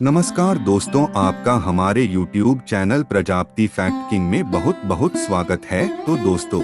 नमस्कार दोस्तों, आपका हमारे YouTube channel Prajapati fact king में बहुत बहुत स्वागत है। तो दोस्तों,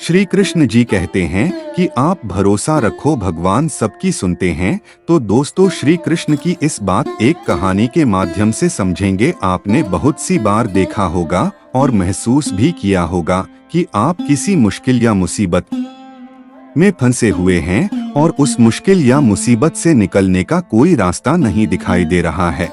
श्री कृष्ण जी कहते हैं कि आप भरोसा रखो, भगवान सबकी सुनते हैं। तो दोस्तों, श्री कृष्ण की इस बात एक कहानी के माध्यम से समझेंगे। आपने बहुत सी बार देखा होगा और महसूस भी किया होगा कि आप किसी मुश्किल या मुसीबत में फंसे हुए हैं और उस मुश्किल या मुसीबत से निकलने का कोई रास्ता नहीं दिखाई दे रहा है।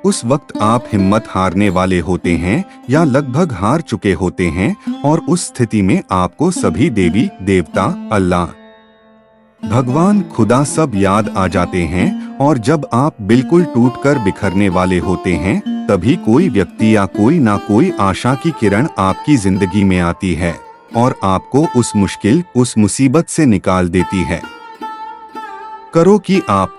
उस वक्त आप हिम्मत हारने वाले होते हैं या लगभग हार चुके होते हैं और उस स्थिति में आपको सभी देवी देवता, अल्लाह, भगवान, खुदा सब याद आ जाते हैं। और जब आप बिल्कुल टूटकर बिखरने वाले होते हैं, तभी कोई व्यक्ति या कोई ना कोई आशा की किरण आपकी जिंदगी में आती है और आपको उस मुश्किल, उस मुसीबत से निकाल देती है। करो कि आप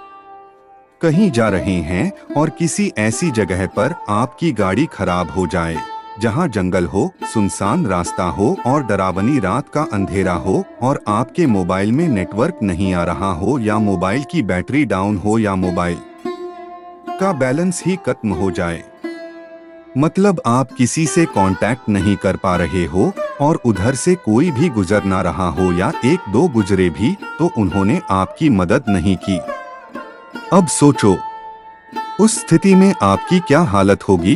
कहीं जा रहे हैं और किसी ऐसी जगह पर आपकी गाड़ी खराब हो जाए, जहां जंगल हो, सुनसान रास्ता हो और डरावनी रात का अंधेरा हो और आपके मोबाइल में नेटवर्क नहीं आ रहा हो या मोबाइल की बैटरी डाउन हो या मोबाइल का बैलेंस ही खत्म हो जाए। मतलब आप किसी से कांटेक्ट नहीं कर पा रहे हो और उधर से कोई भी गुजर ना रहा हो या एक दो गुजरे भी तो उन्होंने आपकी मदद नहीं की। अब सोचो, उस स्थिति में आपकी क्या हालत होगी।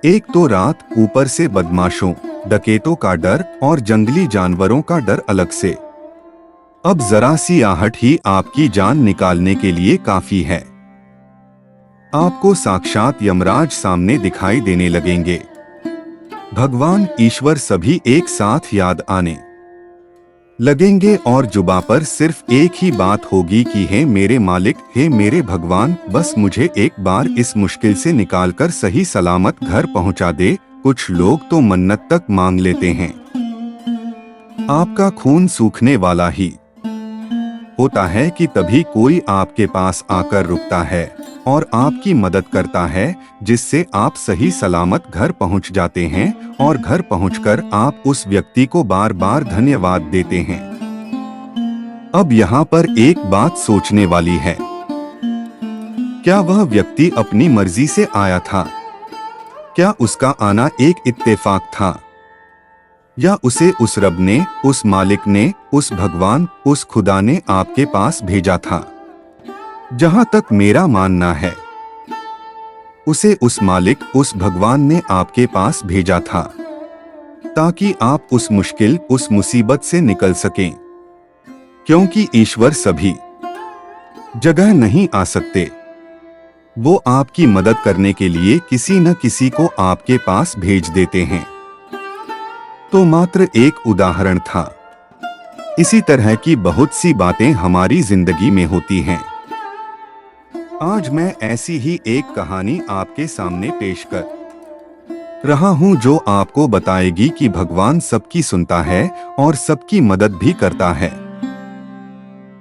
एक तो रात, ऊपर से बदमाशों, डकैतों का डर और जंगली जानवरों का डर अलग से। अब जरा सी आहट ही आपकी जान निकालने के लिए काफी है। आपको साक्षात यमराज सामने दिखाई देने लगेंगे। भगवान, ईश्वर सभी एक साथ याद आने लगेंगे और जुबा पर सिर्फ एक ही बात होगी कि हे मेरे मालिक, हे मेरे भगवान, बस मुझे एक बार इस मुश्किल से निकालकर सही सलामत घर पहुंचा दे। कुछ लोग तो मन्नत तक मांग लेते हैं। आपका खून सूखने वाला ही होता है कि तभी कोई आपके पास आकर रुकता है और आपकी मदद करता है, जिससे आप सही सलामत घर पहुंच जाते हैं और घर पहुंचकर आप उस व्यक्ति को बार बार धन्यवाद देते हैं। अब यहाँ पर एक बात सोचने वाली है, क्या वह व्यक्ति अपनी मर्जी से आया था? क्या उसका आना एक इत्तेफाक था या उसे उस रब ने, उस मालिक ने, उस भगवान, उस खुदा ने आपके पास भेजा था? जहां तक मेरा मानना है, उसे उस मालिक, उस भगवान ने आपके पास भेजा था ताकि आप उस मुश्किल, उस मुसीबत से निकल सकें। क्योंकि ईश्वर सभी जगह नहीं आ सकते। वो आपकी मदद करने के लिए किसी न किसी को आपके पास भेज देते हैं। तो मात्र एक उदाहरण था। इसी तरह की बहुत सी बातें हमारी जिंदगी में होती हैं। आज मैं ऐसी ही एक कहानी आपके सामने पेश कर रहा हूं, जो आपको बताएगी कि भगवान सबकी सुनता है और सबकी मदद भी करता है।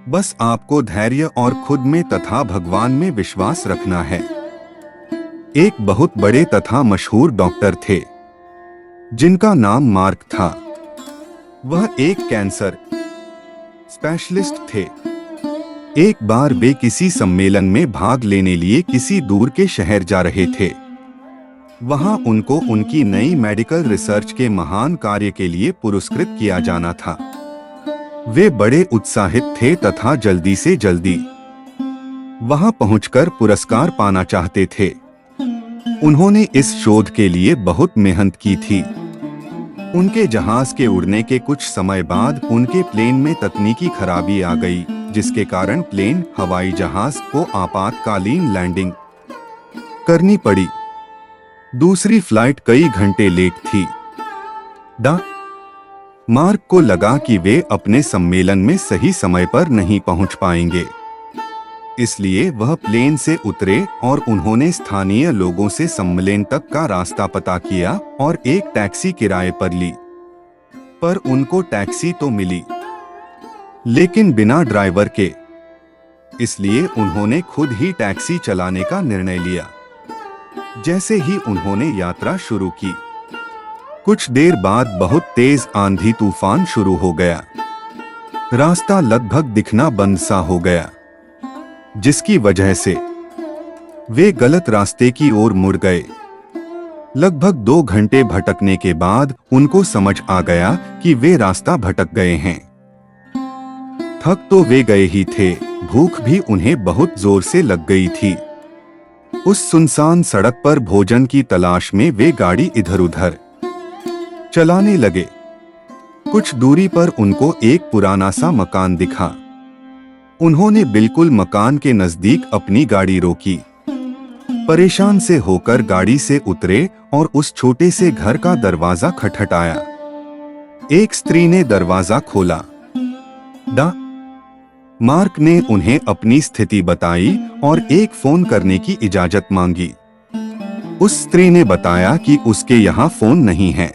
बस आपको धैर्य और खुद में तथा भगवान में विश्वास रखना है। एक बहुत बड़े तथा मशहूर डॉक्टर थे, जिनका नाम मार्क था। वह एक कैंसर स्पेशलिस्ट थे। एक बार वे किसी सम्मेलन में भाग लेने लिए किसी दूर के शहर जा रहे थे। वहां उनको उनकी नई मेडिकल रिसर्च के महान कार्य के लिए पुरस्कृत किया जाना था। वे बड़े उत्साहित थे तथा जल्दी से जल्दी वहां पहुंचकर पुरस्कार पाना चाहते थे। उन्होंने इस शोध के लिए बहुत मेहनत की थी। उनके जहाज के उड़ने के कुछ समय बाद उनके प्लेन में तकनीकी खराबी आ गई, जिसके कारण प्लेन, हवाई जहाज को आपातकालीन लैंडिंग करनी पड़ी। दूसरी फ्लाइट कई घंटे लेट थी। मार्क को लगा कि वे अपने सम्मेलन में सही समय पर नहीं पहुंच पाएंगे। इसलिए वह प्लेन से उतरे और उन्होंने स्थानीय लोगों से सम्मेलन तक का रास्ता पता किया और एक टैक्सी किराए पर ली। पर उनको टैक्सी तो मिली, लेकिन बिना ड्राइवर के। इसलिए उन्होंने खुद ही टैक्सी चलाने का निर्णय लिया। जैसे ही उन्होंने यात्रा शुरू की, कुछ देर बाद बहुत तेज आंधी तूफान शुरू हो गया। रास्ता लगभग दिखना बंद सा हो गया, जिसकी वजह से वे गलत रास्ते की ओर मुड़ गए। लगभग 2 घंटे भटकने के बाद उनको समझ आ गया कि वे रास्ता भटक गए हैं। थक तो वे गए ही थे, भूख भी उन्हें बहुत जोर से लग गई थी। उस सुनसान सड़क पर भोजन की तलाश में वे गाड़ी इधर-उधर चलाने लगे। कुछ दूरी पर उनको एक पुराना सा मकान दिखा। उन्होंने बिल्कुल मकान के नजदीक अपनी गाड़ी रोकी। परेशान से होकर गाड़ी से उतरे और उस छोटे से घर का दरवाजा खटखटाया। एक स्त्री ने दरवाजा खोला। डा मार्क ने उन्हें अपनी स्थिति बताई और एक फोन करने की इजाजत मांगी। उस स्त्री ने बताया कि उसके यहाँ फोन नहीं है।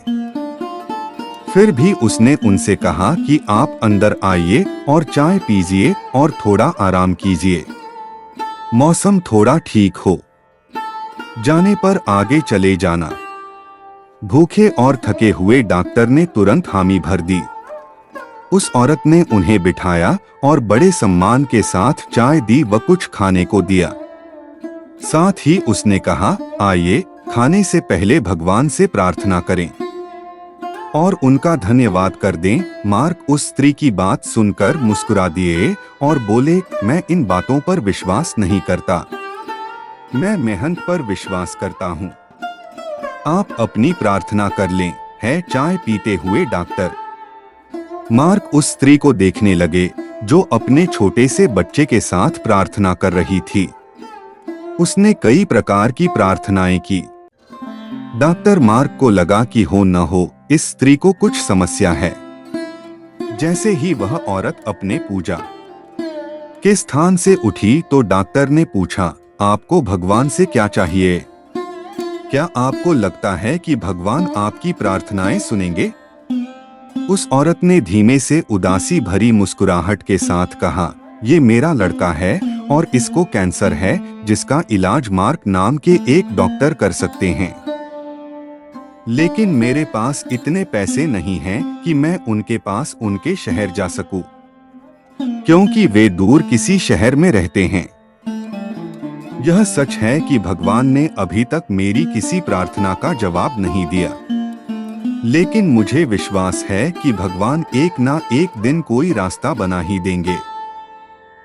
फिर भी उसने उनसे कहा कि आप अंदर आइए और चाय पीजिए और थोड़ा आराम कीजिए। मौसम थोड़ा ठीक हो जाने पर आगे चले जाना। भूखे और थके हुए डॉक्टर ने तुरंत हामी भर दी। उस औरत ने उन्हें बिठाया और बड़े सम्मान के साथ चाय दी व कुछ खाने को दिया। साथ ही उसने कहा, आइए, खाने से पहले भगवान से प्रार्थना करें और उनका धन्यवाद कर दें। मार्क उस स्त्री की बात सुनकर मुस्कुरा दिए और बोले, मैं इन बातों पर विश्वास नहीं करता, मैं मेहनत पर विश्वास करता हूँ। आप अपनी प्रार्थना कर लें। है चाय पीते हुए डॉक्टर मार्क उस स्त्री को देखने लगे जो अपने छोटे से बच्चे के साथ प्रार्थना कर रही थी। उसने कई प्रकार की प्रार्थनाएं की। डॉक्टर मार्क को लगा कि हो न हो इस स्त्री को कुछ समस्या है। जैसे ही वह औरत अपने पूजा के स्थान से उठी तो डॉक्टर ने पूछा, आपको भगवान से क्या चाहिए? क्या आपको लगता है कि भगवान आपकी प्रार्थनाएं सुनेंगे? उस औरत ने धीमे से उदासी भरी मुस्कुराहट के साथ कहा, ये मेरा लड़का है और इसको कैंसर है जिसका इलाज मार्क नाम के एक डॉक्टर कर सकते हैं। लेकिन मेरे पास इतने पैसे नहीं हैं कि मैं उनके पास उनके शहर जा सकूं, क्योंकि वे दूर किसी शहर में रहते हैं। यह सच है कि भगवान ने अभी तक मेरी किसी प्रार्थना का जवाब नहीं दिया, लेकिन मुझे विश्वास है कि भगवान एक ना एक दिन कोई रास्ता बना ही देंगे।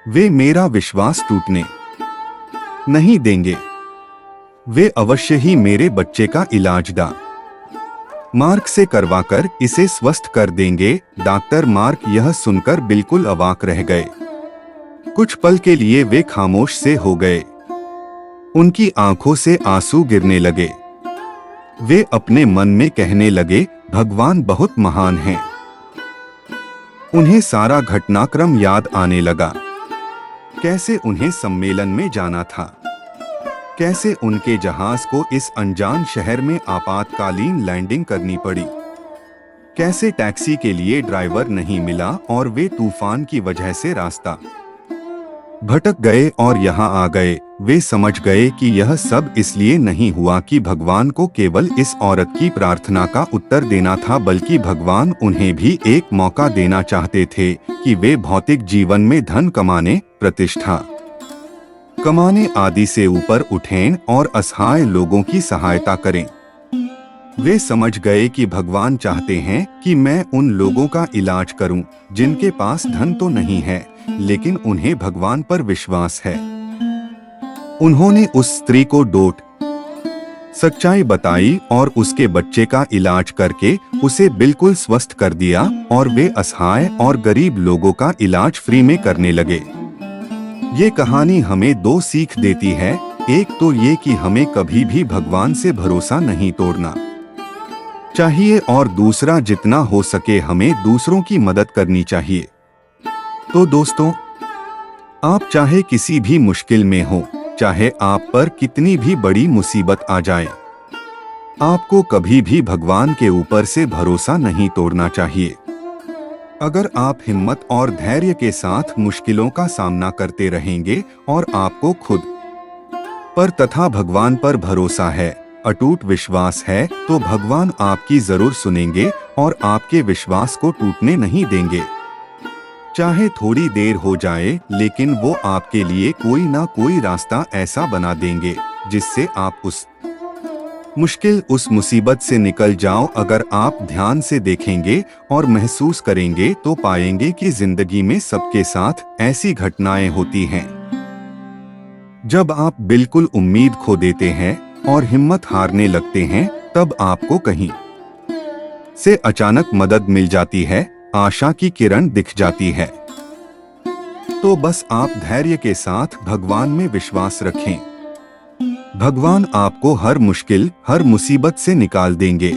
वे मेरा विश्वास टूटने नहीं देंगे। वे अवश्य ही मेरे बच्चे का इलाज मार्क से करवाकर इसे स्वस्थ कर देंगे। डॉक्टर मार्क यह सुनकर बिल्कुल अवाक रह गए। कुछ पल के लिए वे खामोश से हो गए। उनकी आंखों से आंसू गिरने लगे। वे अपने मन में कहने लगे, भगवान बहुत महान हैं। उन्हें सारा घटनाक्रम याद आने लगा। कैसे उन्हें सम्मेलन में जाना था, कैसे उनके जहाज को इस अनजान शहर में आपातकालीन लैंडिंग करनी पड़ी, कैसे टैक्सी के लिए ड्राइवर नहीं मिला और वे तूफान की वजह से रास्ता भटक गए और यहाँ आ गए। वे समझ गए कि यह सब इसलिए नहीं हुआ कि भगवान को केवल इस औरत की प्रार्थना का उत्तर देना था, बल्कि भगवान उन्हें भी एक मौका देना चाहते थे कि वे भौतिक जीवन में धन कमाने, प्रतिष्ठा कमाने आदि से ऊपर उठें और असहाय लोगों की सहायता करें। वे समझ गए कि भगवान चाहते हैं कि मैं उन लोगों का इलाज करूं जिनके पास धन तो नहीं है, लेकिन उन्हें भगवान पर विश्वास है। उन्होंने उस स्त्री को डॉट सच्चाई बताई और उसके बच्चे का इलाज करके उसे बिल्कुल स्वस्थ कर दिया और वे असहाय और गरीब लोगों का इलाज फ्री में करने लगे। ये कहानी हमें 2 सीख देती है। एक तो ये कि हमें कभी भी भगवान से भरोसा नहीं तोड़ना चाहिए और दूसरा, जितना हो सके हमें दूसरों की मदद करनी चाहिए। तो दोस्तों, आप चाहे किसी भी मुश्किल में हो, चाहे आप पर कितनी भी बड़ी मुसीबत आ जाए, आपको कभी भी भगवान के ऊपर से भरोसा नहीं तोड़ना चाहिए। अगर आप हिम्मत और धैर्य के साथ मुश्किलों का सामना करते रहेंगे और आपको खुद पर तथा भगवान पर भरोसा है, अटूट विश्वास है, तो भगवान आपकी जरूर सुनेंगे और आपके विश्वास को टूटने नहीं देंगे। चाहे थोड़ी देर हो जाए, लेकिन वो आपके लिए कोई ना कोई रास्ता ऐसा बना देंगे जिससे आप उस मुसीबत से निकल जाओ। अगर आप ध्यान से देखेंगे और महसूस करेंगे तो पाएंगे कि जिंदगी में सबके साथ ऐसी घटनाएं होती हैं। जब आप बिल्कुल उम्मीद खो देते हैं और हिम्मत हारने लगते हैं, तब आपको कहीं से अचानक मदद मिल जाती है, आशा की किरण दिख जाती है। तो बस आप धैर्य के साथ भगवान में विश्वास रखें। भगवान आपको हर मुश्किल, हर मुसीबत से निकाल देंगे।